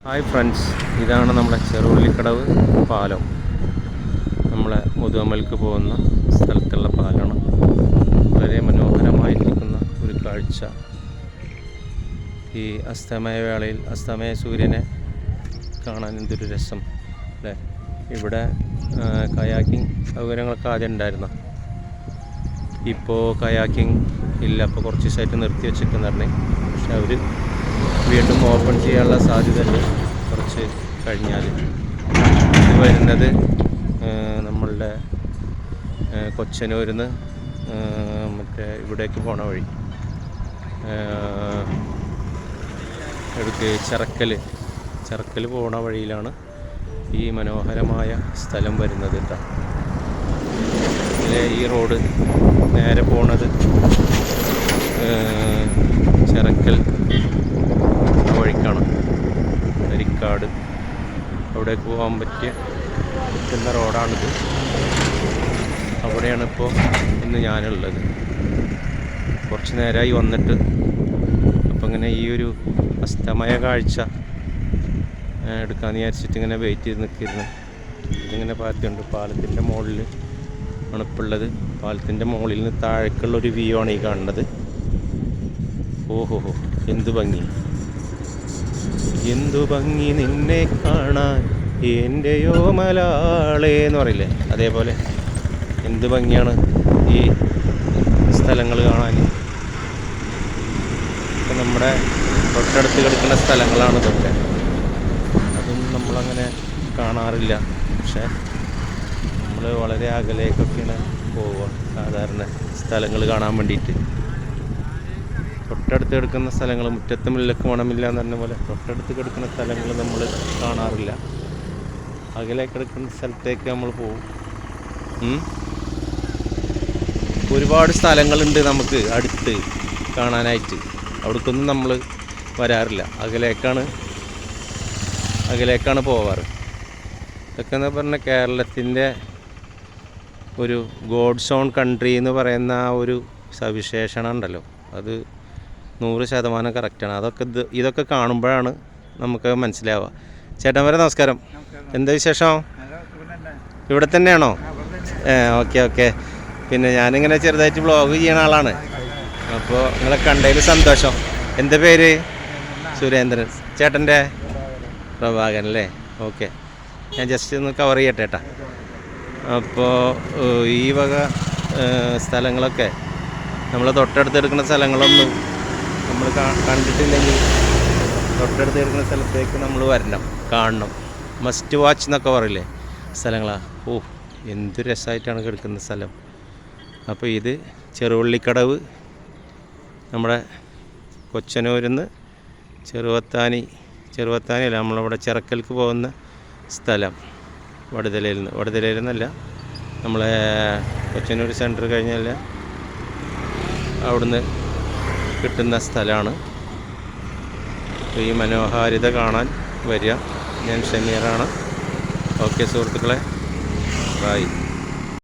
Hi friends, ഇതാണ് നമ്മുടെ ചെറുവള്ളിക്കടവ് പാലം. നമ്മളെ മുതുമലക്ക് പോകുന്ന സ്ഥലത്തുള്ള പാലമാണ്. വളരെ മനോഹരമായിരിക്കുന്ന ഒരു കാഴ്ച. ഈ അസ്തമയ വേളയിൽ അസ്തമയ സൂര്യനെ കാണാൻ എന്തൊരു രസം അല്ലേ. ഇവിടെ കയാക്കിംഗ് സൗകര്യങ്ങളൊക്കെ ആദ്യം ഉണ്ടായിരുന്നു. ഇപ്പോൾ കയാക്കിംഗ് ഇല്ല, അപ്പോൾ കുറച്ച് ദിവസമായിട്ട് നിർത്തി വെച്ചിട്ടെന്ന് പറഞ്ഞേ. പക്ഷെ അവർ വീണ്ടും ഓപ്പൺ ചെയ്യാനുള്ള സാധ്യതയുണ്ട് കുറച്ച് കഴിഞ്ഞാൽ. ഇത് വരുന്നത് നമ്മളുടെ കൊച്ചനൂരിൽ നിന്ന് മറ്റേ ഇവിടേക്ക് പോണ വഴി, ഇവിടേക്ക് ചിറക്കൽ പോണ വഴിയിലാണ് ഈ മനോഹരമായ സ്ഥലം വരുന്നത് കേട്ടോ. ഈ റോഡ് നേരെ പോണത് ചിറക്കൽ വഴിക്കാണ്. അരിക്കാട് അവിടേക്ക് പോകാൻ പറ്റുന്ന റോഡാണിത്. അവിടെയാണ് ഇപ്പോൾ ഇന്ന് ഞാനുള്ളത്. കുറച്ച് നേരമായി വന്നിട്ട്. അപ്പം ഇങ്ങനെ ഈ ഒരു അസ്തമയ കാഴ്ച എടുക്കാമെന്ന് വിചാരിച്ചിട്ട് ഇങ്ങനെ വെയിറ്റ് ചെയ്ത് നിൽക്കിയിരുന്നു. ഇതിങ്ങനെ പാർട്ടിയുണ്ട്. പാലത്തിൻ്റെ മുകളിൽ ആണ് ഇപ്പോൾ ഉള്ളത്. പാലത്തിൻ്റെ മുകളിൽ നിന്ന് താഴേക്കുള്ളൊരു വ്യൂ ആണ് ഈ കാണുന്നത്. ഓഹോ, എന്തു ഭംഗി, എന്തു ഭംഗി നിന്നെ കാണാൻ എൻ്റെയോ മലാളേ എന്ന് പറയില്ലേ, അതേപോലെ എന്ത് ഭംഗിയാണ് ഈ സ്ഥലങ്ങൾ കാണാൻ. ഇപ്പം നമ്മുടെ തൊട്ടടുത്ത് കിടക്കുന്ന സ്ഥലങ്ങളാണ് ഇതൊക്കെ. അതൊന്നും നമ്മളങ്ങനെ കാണാറില്ല. പക്ഷേ നമ്മൾ വളരെ അകലേക്കൊക്കെയാണ് പോവുക സാധാരണ സ്ഥലങ്ങൾ കാണാൻ വേണ്ടിയിട്ട്. തൊട്ടടുത്ത് കിടക്കുന്ന സ്ഥലങ്ങൾ, മുറ്റത്ത് മുല്ലക്ക് മണമില്ല എന്ന് പറഞ്ഞ പോലെ തൊട്ടടുത്ത് കിടക്കുന്ന സ്ഥലങ്ങൾ നമ്മൾ കാണാറില്ല. അകലെ കിടക്കുന്ന സ്ഥലത്തേക്ക് നമ്മൾ പോകും. ഒരുപാട് സ്ഥലങ്ങളുണ്ട് നമുക്ക് അടുത്ത് കാണാനായിട്ട്. അവിടേക്കൊന്നും നമ്മൾ വരാറില്ല. അകലേക്കാണ് പോവാറ്. ഇതൊക്കെ എന്ന് പറഞ്ഞാൽ കേരളത്തിൻ്റെ ഒരു ഗോഡ്സ് ഓൺ കൺട്രി എന്ന് പറയുന്ന ആ ഒരു സവിശേഷണം ഉണ്ടല്ലോ, അത് 100% കറക്റ്റാണ്. ഇതൊക്കെ കാണുമ്പോഴാണ് നമുക്ക് മനസ്സിലാവുക. ചേട്ടന്മാരെ നമസ്കാരം, എന്താ വിശേഷം? ഇവിടെ തന്നെയാണോ? ഓക്കെ. പിന്നെ ഞാനിങ്ങനെ ചെറുതായിട്ട് വ്ളോഗ് ചെയ്യണ ആളാണ്. അപ്പോൾ നിങ്ങളെ കണ്ടതിൽ സന്തോഷം. എൻ്റെ പേര് സുരേന്ദ്രൻ. ചേട്ടൻ്റെ പ്രഭാകരൻ അല്ലേ? ഓക്കെ, ഞാൻ ജസ്റ്റ് ഒന്ന് കവർ ചെയ്യട്ടെ ഏട്ടാ. അപ്പോൾ ഈ വക സ്ഥലങ്ങളൊക്കെ നമ്മൾ തൊട്ടടുത്ത് എടുക്കുന്ന സ്ഥലങ്ങളൊന്നും നമ്മൾ കണ്ടിട്ടില്ലെങ്കിൽ തൊട്ടടുത്ത് എടുക്കുന്ന സ്ഥലത്തേക്ക് നമ്മൾ വരണം, കാണണം. മസ്റ്റ് വാച്ച് എന്നൊക്കെ പറയില്ലേ സ്ഥലങ്ങളാണ്. എന്ത് രസമായിട്ടാണ് കിടക്കുന്ന സ്ഥലം. അപ്പോൾ ഇത് ചെറുവള്ളിക്കടവ്, നമ്മുടെ കൊച്ചനൂരിൽ നിന്ന് ചെറുവത്താനിയല്ല, നമ്മളിവിടെ ചിറക്കൽക്ക് പോകുന്ന സ്ഥലം. വടുതലയിൽ നിന്നല്ല, നമ്മളെ കൊച്ചനൂർ സെൻറ്റർ കഴിഞ്ഞാൽ അവിടുന്ന് കിട്ടുന്ന സ്ഥലമാണ്. ഈ മനോഹാരിത കാണാൻ വരിക. ഞാൻ ഷമീറാണ്. ഓക്കെ സുഹൃത്തുക്കളെ, ബൈ.